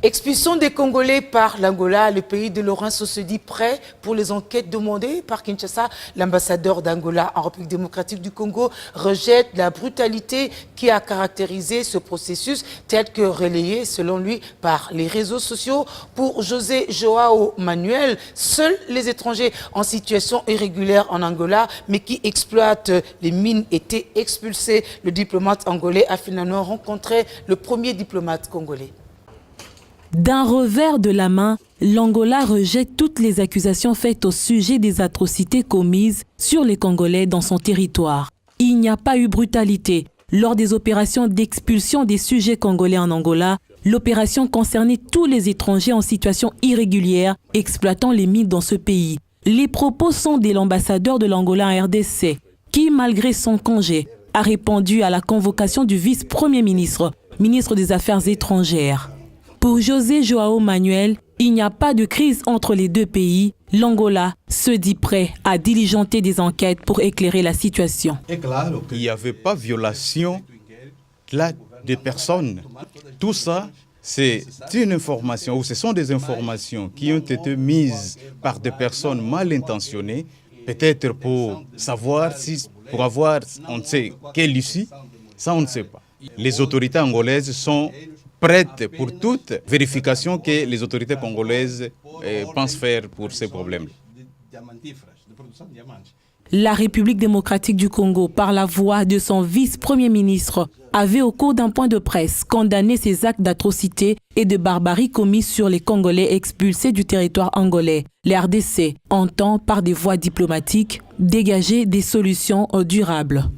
Expulsion des Congolais par l'Angola, le pays de Lorenzo se dit prêt pour les enquêtes demandées par Kinshasa. L'ambassadeur d'Angola en République démocratique du Congo rejette la brutalité qui a caractérisé ce processus, tel que relayé selon lui par les réseaux sociaux. Pour José Joao Manuel, seuls les étrangers en situation irrégulière en Angola, mais qui exploitent les mines, étaient expulsés. Le diplomate angolais a finalement rencontré le premier diplomate congolais. D'un revers de la main, l'Angola rejette toutes les accusations faites au sujet des atrocités commises sur les Congolais dans son territoire. Il n'y a pas eu brutalité. Lors des opérations d'expulsion des sujets congolais en Angola, l'opération concernait tous les étrangers en situation irrégulière exploitant les mines dans ce pays. Les propos sont de l'ambassadeur de l'Angola en RDC, qui, malgré son congé, a répondu à la convocation du vice-premier ministre, ministre des Affaires étrangères. Pour José Joao Manuel, il n'y a pas de crise entre les deux pays. L'Angola se dit prêt à diligenter des enquêtes pour éclairer la situation. Il n'y avait pas violation là de personnes. Tout ça, c'est une information, ou ce sont des informations qui ont été mises par des personnes mal intentionnées, peut-être pour savoir si, pour avoir, on ne sait quelle issue, ça on ne sait pas. Les autorités angolaises sont prêtes pour toute vérification que les autorités congolaises pensent faire pour ces problèmes. La République démocratique du Congo, par la voix de son vice-premier ministre, avait au cours d'un point de presse condamné ces actes d'atrocité et de barbarie commis sur les Congolais expulsés du territoire angolais. Les RDC entend, par des voies diplomatiques, dégager des solutions durables.